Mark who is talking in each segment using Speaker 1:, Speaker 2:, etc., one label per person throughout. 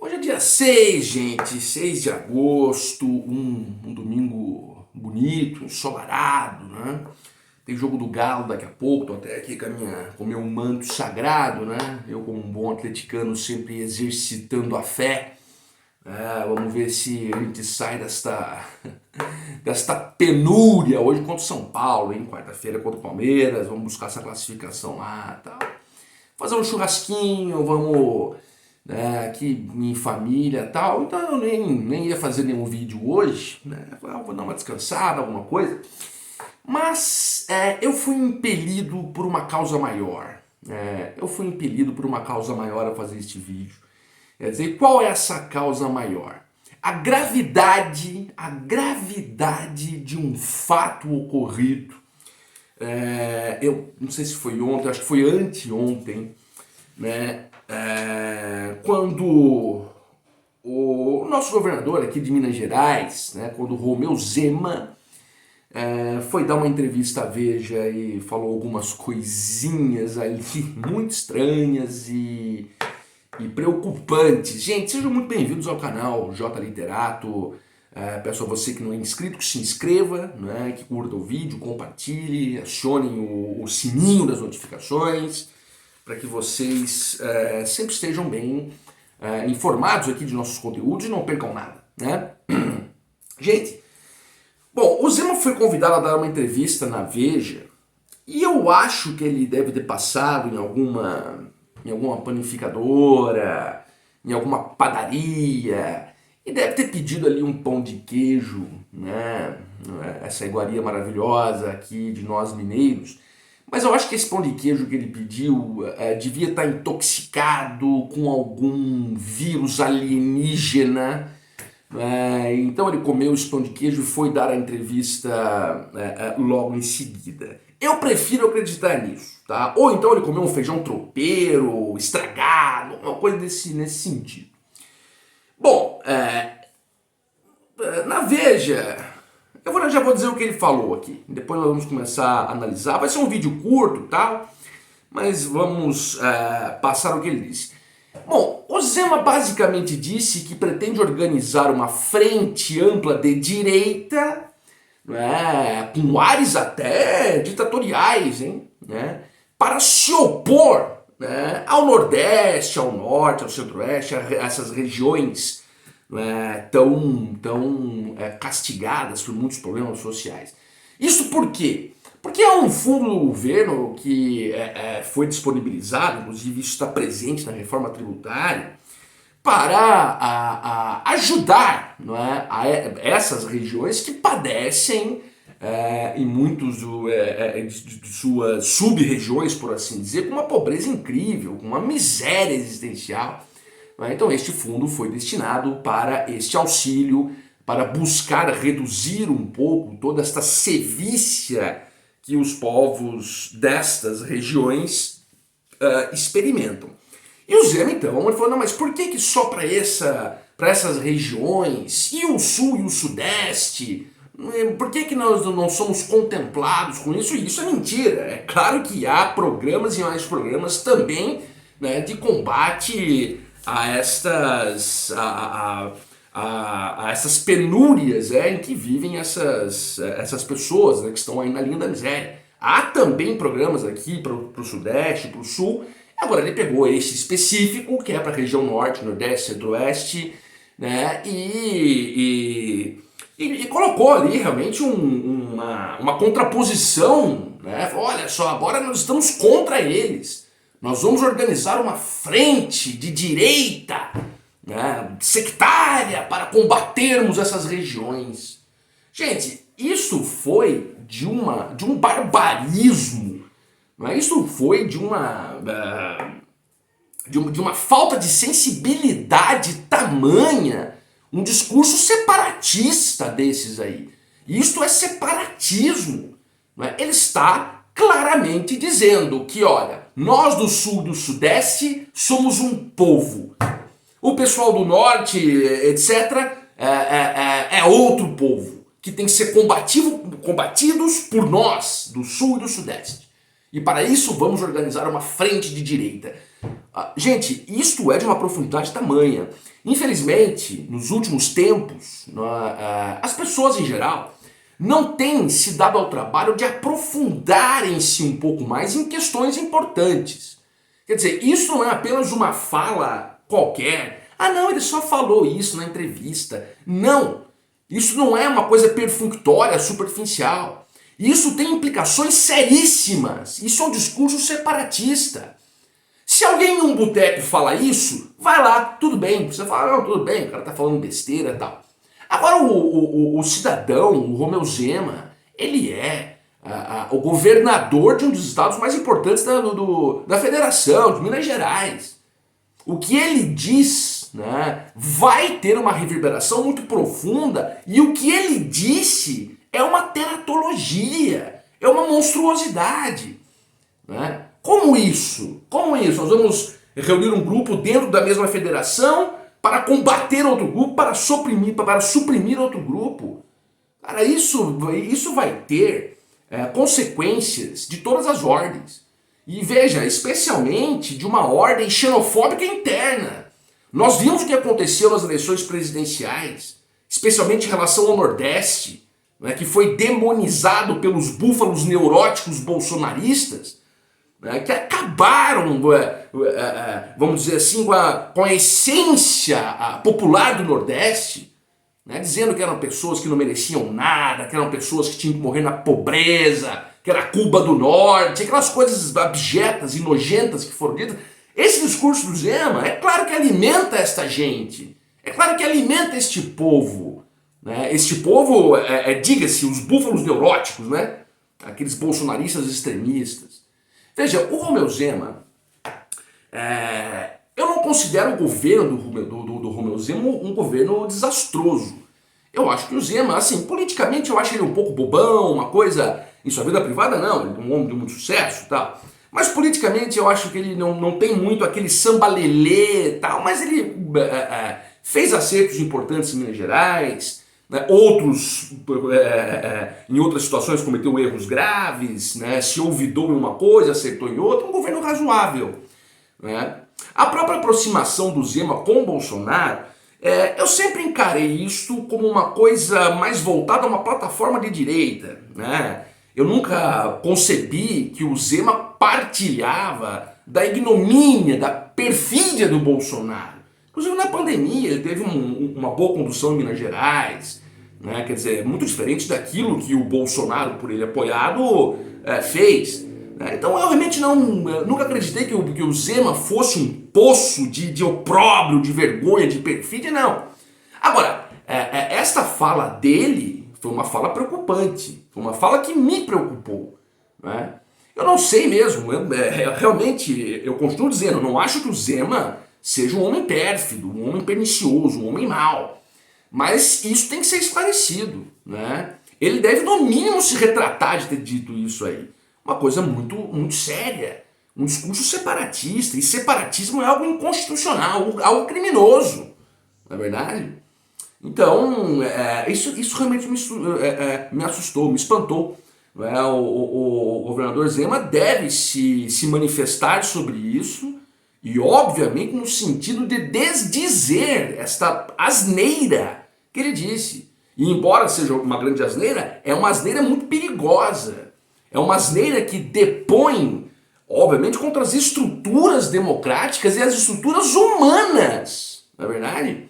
Speaker 1: Hoje é dia 6, gente, 6 de agosto, um domingo bonito, ensolarado, né? Tem jogo do Galo daqui a pouco, tô até aqui com o meu manto sagrado, né? Eu, como um bom atleticano, sempre exercitando a fé. Vamos ver se a gente sai desta penúria hoje contra o São Paulo, hein? Quarta-feira contra o Palmeiras, vamos buscar essa classificação lá e tal. Fazer um churrasquinho, vamos... aqui em família e tal, então eu nem ia fazer nenhum vídeo hoje, né? Vou dar uma descansada, alguma coisa, mas eu fui impelido por uma causa maior, a fazer este vídeo. Quer dizer, qual é essa causa maior? A gravidade de um fato ocorrido, eu não sei se foi ontem, acho que foi anteontem, né? Quando o nosso governador aqui de Minas Gerais, né, quando o Romeu Zema foi dar uma entrevista à Veja e falou algumas coisinhas ali muito estranhas e preocupantes. Gente, sejam muito bem-vindos ao canal J Literato. Peço a você que não é inscrito que se inscreva, né, que curta o vídeo, compartilhe, acionem o sininho das notificações, para que vocês sempre estejam bem informados aqui de nossos conteúdos e não percam nada, né? Gente, bom, o Zema foi convidado a dar uma entrevista na Veja e eu acho que ele deve ter passado em alguma panificadora, em alguma padaria e deve ter pedido ali um pão de queijo, né? Essa iguaria maravilhosa aqui de nós mineiros. Mas eu acho que esse pão de queijo que ele pediu devia estar intoxicado com algum vírus alienígena. Então ele comeu esse pão de queijo e foi dar a entrevista logo em seguida. Eu prefiro acreditar nisso, tá? Ou então ele comeu um feijão tropeiro, estragado, uma coisa nesse sentido. Bom, na Veja... Eu já vou dizer o que ele falou aqui, depois nós vamos começar a analisar. Vai ser um vídeo curto e tal, mas vamos passar o que ele disse. Bom, o Zema basicamente disse que pretende organizar uma frente ampla de direita, né, com ares até ditatoriais, hein, né, para se opor, né, ao Nordeste, ao Norte, ao Centro-Oeste, a essas regiões tão castigadas por muitos problemas sociais. Isso por quê? Porque há um fundo do governo que foi disponibilizado, inclusive isso está presente na reforma tributária, para ajudar, não é, essas regiões que padecem em muitos de suas sub-regiões, por assim dizer, com uma pobreza incrível, com uma miséria existencial. Então este fundo foi destinado para este auxílio, para buscar reduzir um pouco toda esta sevícia que os povos destas regiões experimentam. E o Zema então ele falou, não, mas por que só para essas regiões, e o Sul e o Sudeste, por que nós não somos contemplados com isso? E isso é mentira, é claro que há programas e mais programas também, né, de combate a essas penúrias em que vivem essas pessoas, né, que estão aí na linha da miséria. Há também programas aqui para o Sudeste, para o Sul. Agora ele pegou esse específico, que é para a região Norte, Nordeste, Centro-Oeste, né, e colocou ali realmente uma contraposição, né? Olha só, agora nós estamos contra eles. Nós vamos organizar uma frente de direita, né, sectária, para combatermos essas regiões. Gente, isso foi de um barbarismo, né? Isso foi de uma falta de sensibilidade tamanha, um discurso separatista desses aí. Isto é separatismo, né? Ele está claramente dizendo que, olha, nós do Sul e do Sudeste somos um povo. O pessoal do Norte, etc., é outro povo, que tem que ser combatidos por nós, do Sul e do Sudeste. E para isso vamos organizar uma frente de direita. Gente, isto é de uma profundidade tamanha. Infelizmente, nos últimos tempos, as pessoas em geral não têm se dado ao trabalho de aprofundarem-se um pouco mais em questões importantes. Quer dizer, isso não é apenas uma fala qualquer. Ah, não, ele só falou isso na entrevista. Não, isso não é uma coisa perfunctória, superficial. Isso tem implicações seríssimas. Isso é um discurso separatista. Se alguém em um boteco fala isso, vai lá, tudo bem. Você fala, não, tudo bem, o cara tá falando besteira e tal. Agora o cidadão, o Romeu Zema, ele é o governador de um dos estados mais importantes da federação, de Minas Gerais. O que ele diz, né, vai ter uma reverberação muito profunda, e o que ele disse é uma teratologia, é uma monstruosidade. Né? Como isso? Como isso? Nós vamos reunir um grupo dentro da mesma federação para combater outro grupo, para suprimir outro grupo. Cara, isso vai ter consequências de todas as ordens. E veja, especialmente de uma ordem xenofóbica interna. Nós vimos o que aconteceu nas eleições presidenciais, especialmente em relação ao Nordeste, né, que foi demonizado pelos búfalos neuróticos bolsonaristas, né, que acabaram, vamos dizer assim, com a essência popular do Nordeste, né, dizendo que eram pessoas que não mereciam nada, que eram pessoas que tinham que morrer na pobreza, que era a Cuba do Norte, aquelas coisas abjetas e nojentas que foram ditas. Esse discurso do Zema, é claro que alimenta esta gente, é claro que alimenta este povo. Né? Este povo, diga-se, os búfalos neuróticos, né? Aqueles bolsonaristas extremistas. Veja, o Romeu Zema, eu não considero o governo do Romeu Zema um governo desastroso. Eu acho que o Zema, assim, politicamente eu acho ele um pouco bobão, uma coisa... Em sua vida privada não, ele é um homem de muito sucesso e tal. Mas politicamente eu acho que ele não tem muito aquele samba-lelê e tal, mas ele fez acertos importantes em Minas Gerais, né? Outros, em outras situações, cometeu erros graves, né? Se olvidou em uma coisa, acertou em outra, um governo razoável. Né? A própria aproximação do Zema com o Bolsonaro, eu sempre encarei isso como uma coisa mais voltada a uma plataforma de direita, né? Eu nunca concebi que o Zema partilhava da ignomínia, da perfídia do Bolsonaro. Inclusive na pandemia ele teve uma boa condução em Minas Gerais, né? Quer dizer, muito diferente daquilo que o Bolsonaro, por ele apoiado, fez. Né? Então eu realmente nunca acreditei que o Zema fosse um poço de opróbrio, de vergonha, de perfídia, não. Agora, esta fala dele foi uma fala preocupante, foi uma fala que me preocupou. Né? Eu não sei mesmo, realmente, eu continuo dizendo, não acho que o Zema seja um homem pérfido, um homem pernicioso, um homem mau. Mas isso tem que ser esclarecido. Né? Ele deve, no mínimo, se retratar de ter dito isso aí. Uma coisa muito, muito séria. Um discurso separatista. E separatismo é algo inconstitucional, algo criminoso. Não é verdade? Então, isso realmente me assustou, me espantou. O governador Zema deve se manifestar sobre isso e, obviamente, no sentido de desdizer esta asneira que ele disse. E, embora seja uma grande asneira, é uma asneira muito perigosa. É uma asneira que depõe, obviamente, contra as estruturas democráticas e as estruturas humanas, não é verdade?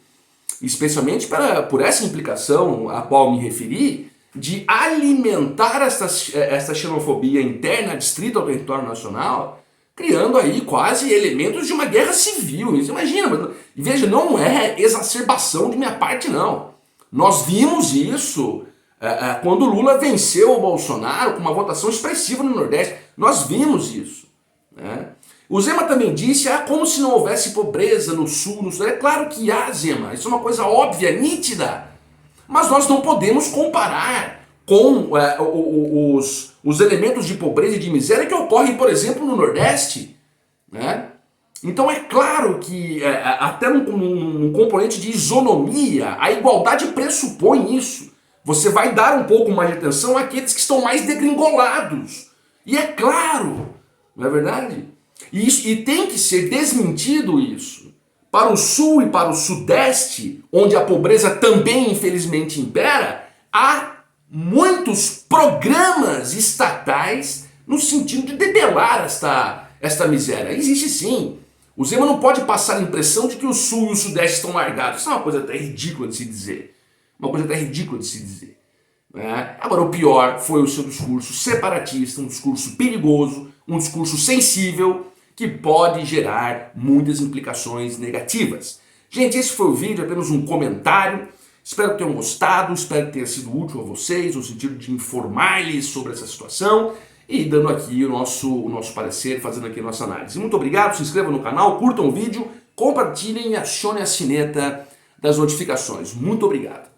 Speaker 1: Especialmente por essa implicação a qual me referi, de alimentar essa xenofobia interna adstrita ao território nacional, criando aí quase elementos de uma guerra civil. Você imagina, veja, não é exacerbação de minha parte, não. Nós vimos isso quando Lula venceu o Bolsonaro com uma votação expressiva no Nordeste. Nós vimos isso. Né? O Zema também disse, como se não houvesse pobreza no Sul, no Sul. É claro que há, Zema, isso é uma coisa óbvia, nítida. Mas nós não podemos comparar com os elementos de pobreza e de miséria que ocorrem, por exemplo, no Nordeste. Né? Então é claro que até num componente de isonomia, a igualdade pressupõe isso. Você vai dar um pouco mais de atenção àqueles que estão mais degringolados. E é claro, não é verdade? E tem que ser desmentido isso. Para o sul e para o sudeste, onde a pobreza também infelizmente impera, há muitos programas estatais no sentido de debelar esta miséria. Existe sim. O Zema não pode passar a impressão de que o sul e o sudeste estão largados. Isso é uma coisa até ridícula de se dizer. Uma coisa até ridícula de se dizer. Agora, o pior foi o seu discurso separatista, um discurso perigoso, um discurso sensível, que pode gerar muitas implicações negativas. Gente, esse foi o vídeo, apenas um comentário. Espero que tenham gostado, espero que tenha sido útil a vocês, no sentido de informar-lhes sobre essa situação e dando aqui o nosso parecer, fazendo aqui a nossa análise. Muito obrigado, se inscrevam no canal, curtam o vídeo, compartilhem e acionem a sineta das notificações. Muito obrigado.